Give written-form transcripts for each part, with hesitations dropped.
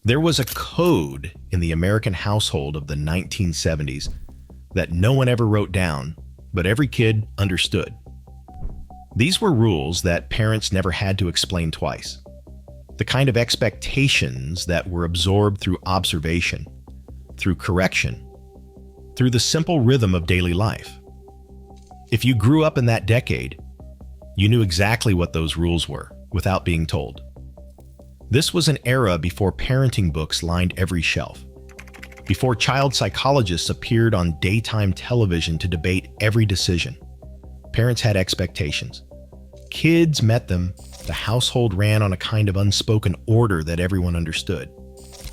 There was a code in the American household of the 1970s that no one ever wrote down, but every kid understood. These were rules that parents never had to explain twice. The kind of expectations that were absorbed through observation, through correction, through the simple rhythm of daily life. If you grew up in that decade, you knew exactly what those rules were without being told. This was an era before parenting books lined every shelf, before child psychologists appeared on daytime television to debate every decision. Parents had expectations. Kids met them. The household ran on a kind of unspoken order that everyone understood.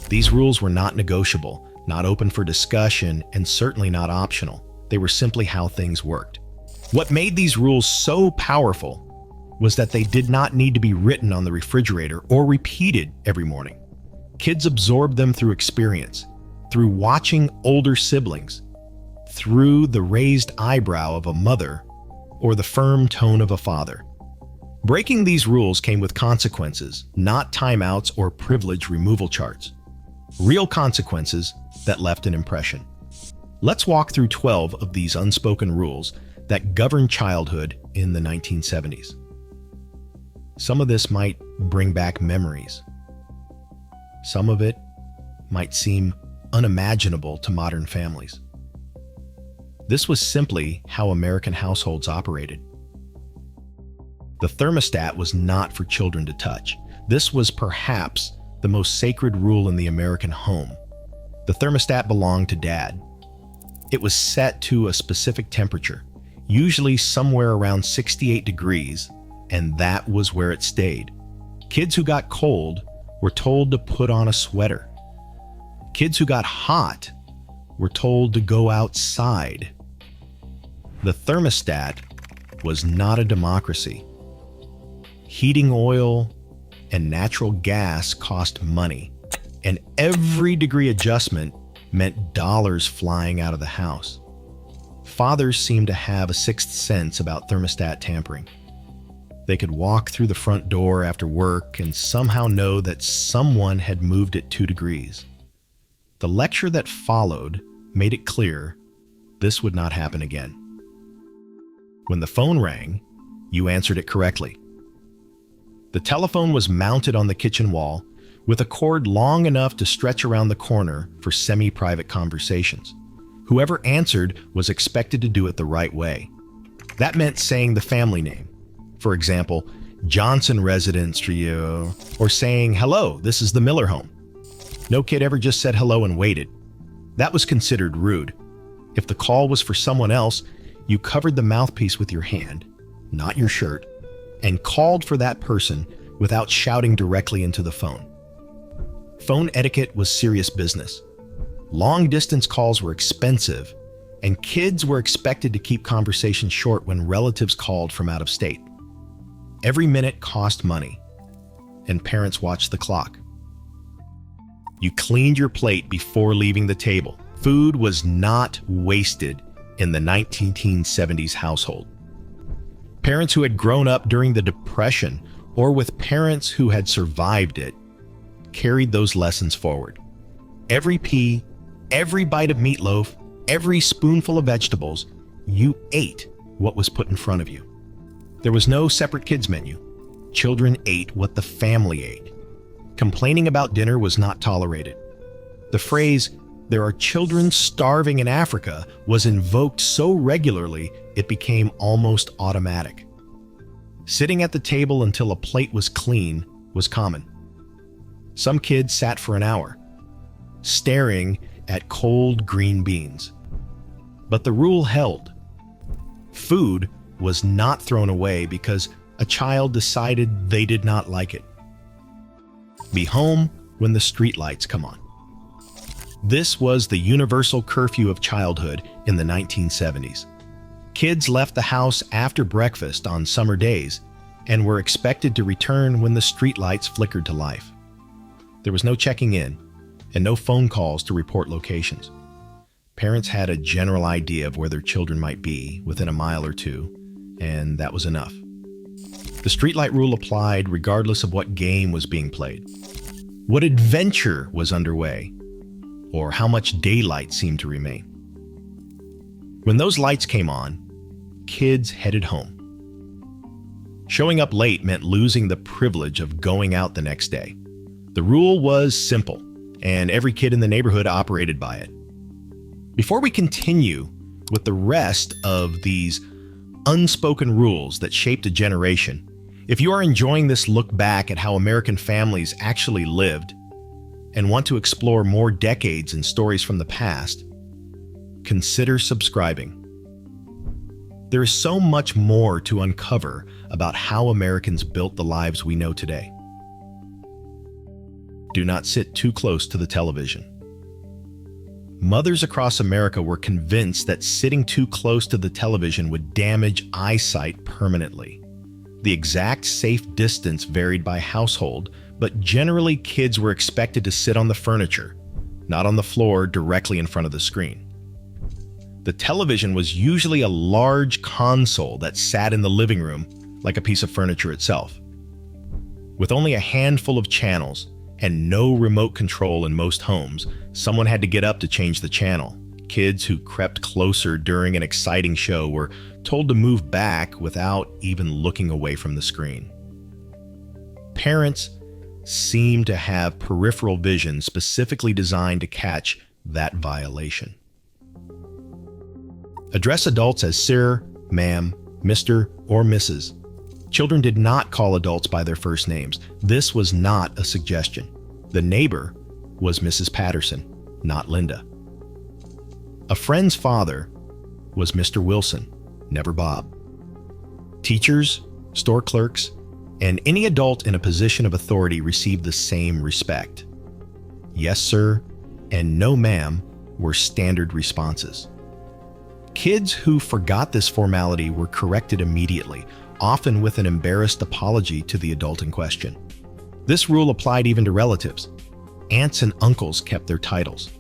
These rules were not negotiable, not open for discussion, and certainly not optional. They were simply how things worked. What made these rules so powerful was that they did not need to be written on the refrigerator or repeated every morning. Kids absorbed them through experience, through watching older siblings, through the raised eyebrow of a mother or the firm tone of a father. Breaking these rules came with consequences, not timeouts or privilege removal charts. Real consequences that left an impression. Let's walk through 12 of these unspoken rules that governed childhood in the 1970s. Some of this might bring back memories. Some of it might seem unimaginable to modern families. This was simply how American households operated. The thermostat was not for children to touch. This was perhaps the most sacred rule in the American home. The thermostat belonged to Dad. It was set to a specific temperature, usually somewhere around 68 degrees, and that was where it stayed. Kids who got cold were told to put on a sweater. Kids who got hot were told to go outside. The thermostat was not a democracy. Heating oil and natural gas cost money, and every degree adjustment meant dollars flying out of the house. Fathers seemed to have a sixth sense about thermostat tampering. They could walk through the front door after work and somehow know that someone had moved it 2 degrees. The lecture that followed made it clear this would not happen again. When the phone rang, you answered it correctly. The telephone was mounted on the kitchen wall with a cord long enough to stretch around the corner for semi-private conversations. Whoever answered was expected to do it the right way. That meant saying the family name. For example, Johnson Residence Trio, or saying, "Hello, this is the Miller home." No kid ever just said hello and waited. That was considered rude. If the call was for someone else, you covered the mouthpiece with your hand, not your shirt, and called for that person without shouting directly into the phone. Phone etiquette was serious business. Long-distance calls were expensive, and kids were expected to keep conversations short when relatives called from out of state. Every minute cost money, and parents watched the clock. You cleaned your plate before leaving the table. Food was not wasted in the 1970s household. Parents who had grown up during the Depression or with parents who had survived it carried those lessons forward. Every pea, every bite of meatloaf, every spoonful of vegetables, you ate what was put in front of you. There was no separate kids menu. Children ate what the family ate. Complaining about dinner was not tolerated. The phrase, "There are children starving in Africa," was invoked so regularly it became almost automatic. Sitting at the table until a plate was clean was common. Some kids sat for an hour, staring at cold green beans. But the rule held. Food was not thrown away because a child decided they did not like it. Be home when the streetlights come on. This was the universal curfew of childhood in the 1970s. Kids left the house after breakfast on summer days and were expected to return when the streetlights flickered to life. There was no checking in and no phone calls to report locations. Parents had a general idea of where their children might be within a mile or two, and that was enough. The streetlight rule applied regardless of what game was being played. what adventure was underway, or how much daylight seemed to remain. When those lights came on, kids headed home. Showing up late meant losing the privilege of going out the next day. The rule was simple, and every kid in the neighborhood operated by it. Before we continue with the rest of these unspoken rules that shaped a generation, if you are enjoying this look back at how American families actually lived and want to explore more decades and stories from the past, consider subscribing. There is so much more to uncover about how Americans built the lives we know today. Do not sit too close to the television. Mothers across America were convinced that sitting too close to the television would damage eyesight permanently. The exact safe distance varied by household, but generally kids were expected to sit on the furniture, not on the floor directly in front of the screen. The television was usually a large console that sat in the living room like a piece of furniture itself. With only a handful of channels and no remote control in most homes, someone had to get up to change the channel. Kids who crept closer during an exciting show were told to move back without even looking away from the screen. Parents seem to have peripheral vision specifically designed to catch that violation. Address adults as sir, ma'am, Mr., or Mrs. Children did not call adults by their first names. This was not a suggestion. The neighbor was Mrs. Patterson, not Linda. A friend's father was Mr. Wilson, never Bob. Teachers, store clerks, and any adult in a position of authority received the same respect. Yes, sir, and no, ma'am were standard responses. Kids who forgot this formality were corrected immediately, often with an embarrassed apology to the adult in question. This rule applied even to relatives. Aunts and uncles kept their titles.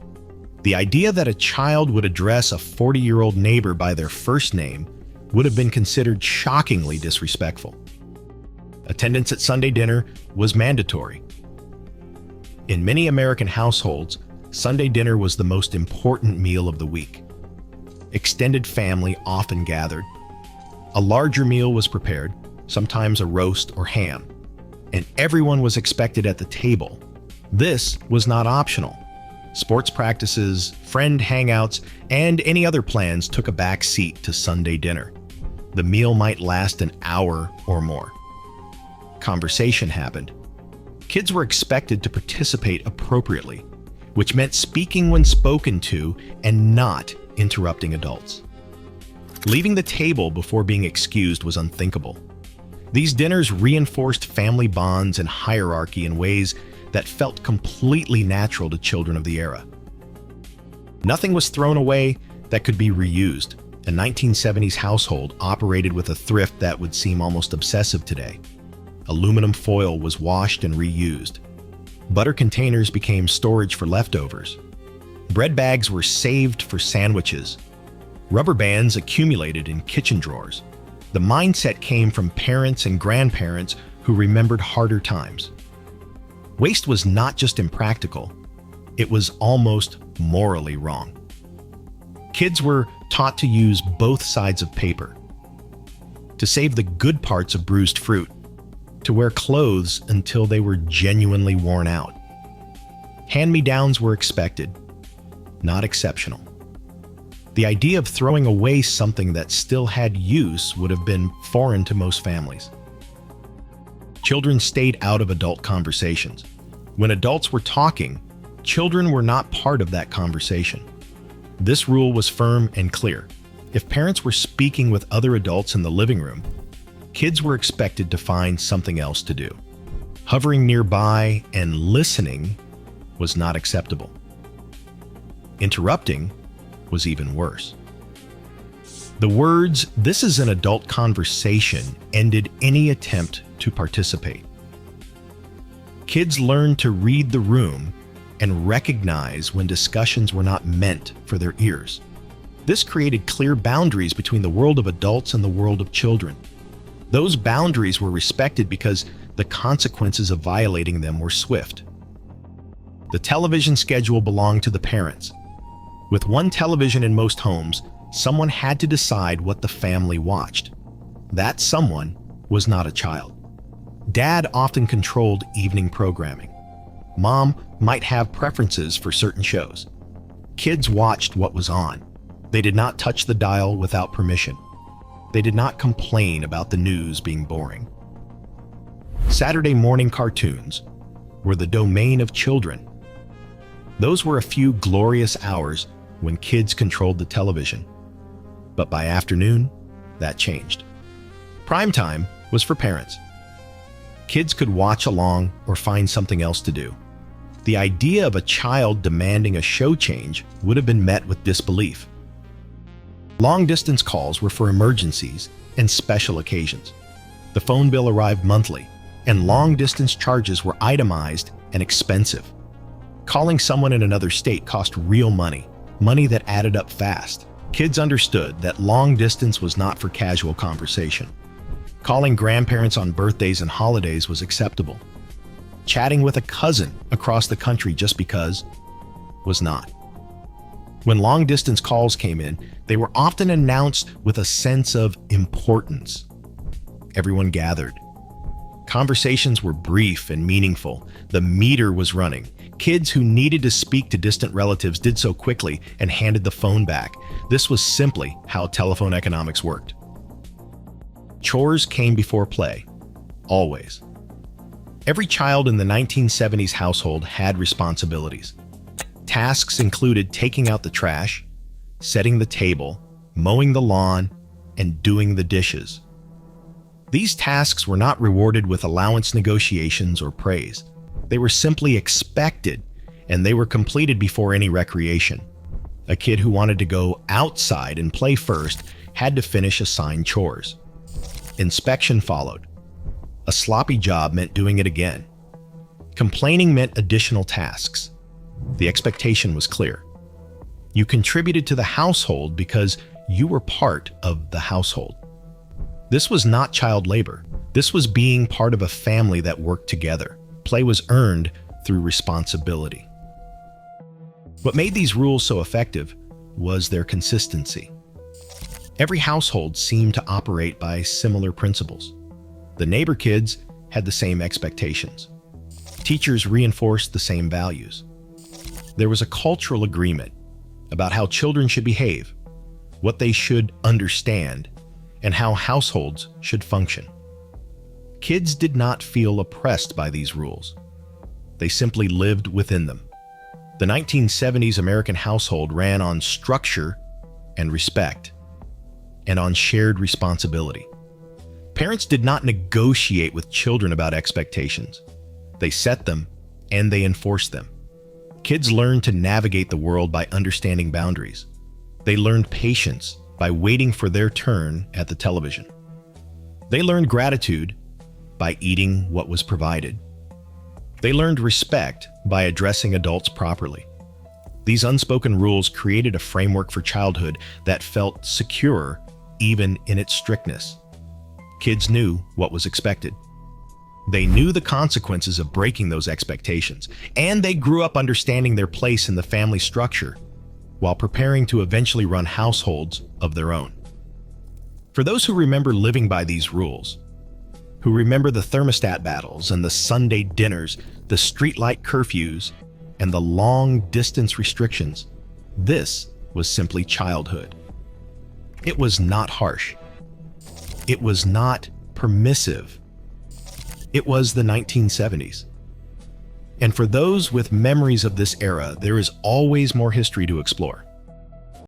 The idea that a child would address a 40-year-old neighbor by their first name would have been considered shockingly disrespectful. Attendance at Sunday dinner was mandatory. In many American households, Sunday dinner was the most important meal of the week. Extended family often gathered. A larger meal was prepared, sometimes a roast or ham, and everyone was expected at the table. This was not optional. Sports practices, friend hangouts, and any other plans took a back seat to Sunday dinner. The meal might last an hour or more. Conversation happened. Kids were expected to participate appropriately, which meant speaking when spoken to and not interrupting adults. Leaving the table before being excused was unthinkable. These dinners reinforced family bonds and hierarchy in ways that felt completely natural to children of the era. Nothing was thrown away that could be reused. A 1970s household operated with a thrift that would seem almost obsessive today. Aluminum foil was washed and reused. Butter containers became storage for leftovers. Bread bags were saved for sandwiches. Rubber bands accumulated in kitchen drawers. The mindset came from parents and grandparents who remembered harder times. Waste was not just impractical, it was almost morally wrong. Kids were taught to use both sides of paper, to save the good parts of bruised fruit, to wear clothes until they were genuinely worn out. Hand-me-downs were expected, not exceptional. The idea of throwing away something that still had use would have been foreign to most families. Children stayed out of adult conversations. When adults were talking, children were not part of that conversation. This rule was firm and clear. If parents were speaking with other adults in the living room, kids were expected to find something else to do. Hovering nearby and listening was not acceptable. Interrupting was even worse. The words, "This is an adult conversation," ended any attempt to participate. Kids learned to read the room and recognize when discussions were not meant for their ears. This created clear boundaries between the world of adults and the world of children. Those boundaries were respected because the consequences of violating them were swift. The television schedule belonged to the parents. With one television in most homes, someone had to decide what the family watched. That someone was not a child. Dad often controlled evening programming. Mom might have preferences for certain shows. Kids watched what was on. They did not touch the dial without permission. They did not complain about the news being boring. Saturday morning cartoons were the domain of children. Those were a few glorious hours when kids controlled the television. But by afternoon, that changed. Prime time was for parents. Kids could watch along or find something else to do. The idea of a child demanding a show change would have been met with disbelief. Long-distance calls were for emergencies and special occasions. The phone bill arrived monthly, and long-distance charges were itemized and expensive. Calling someone in another state cost real money, money that added up fast. Kids understood that long distance was not for casual conversation. Calling grandparents on birthdays and holidays was acceptable. Chatting with a cousin across the country just because was not. When long-distance calls came in, they were often announced with a sense of importance. Everyone gathered. Conversations were brief and meaningful. The meter was running. Kids who needed to speak to distant relatives did so quickly and handed the phone back. This was simply how telephone economics worked. Chores came before play, always. Every child in the 1970s household had responsibilities. Tasks included taking out the trash, setting the table, mowing the lawn, and doing the dishes. These tasks were not rewarded with allowance negotiations or praise. They were simply expected, and they were completed before any recreation. A kid who wanted to go outside and play first had to finish assigned chores. Inspection followed. A sloppy job meant doing it again. Complaining meant additional tasks. The expectation was clear. You contributed to the household because you were part of the household. This was not child labor. This was being part of a family that worked together. Play was earned through responsibility. What made these rules so effective was their consistency. Every household seemed to operate by similar principles. The neighbor kids had the same expectations. Teachers reinforced the same values. There was a cultural agreement about how children should behave, what they should understand, and how households should function. Kids did not feel oppressed by these rules. They simply lived within them. The 1970s American household ran on structure and respect, and on shared responsibility. Parents did not negotiate with children about expectations. They set them and they enforced them. Kids learned to navigate the world by understanding boundaries. They learned patience by waiting for their turn at the television. They learned gratitude by eating what was provided. They learned respect by addressing adults properly. These unspoken rules created a framework for childhood that felt secure even in its strictness. Kids knew what was expected. They knew the consequences of breaking those expectations, and they grew up understanding their place in the family structure while preparing to eventually run households of their own. For those who remember living by these rules, who remember the thermostat battles and the Sunday dinners, the streetlight curfews, and the long-distance restrictions, this was simply childhood. It was not harsh. It was not permissive. It was the 1970s. And for those with memories of this era, there is always more history to explore.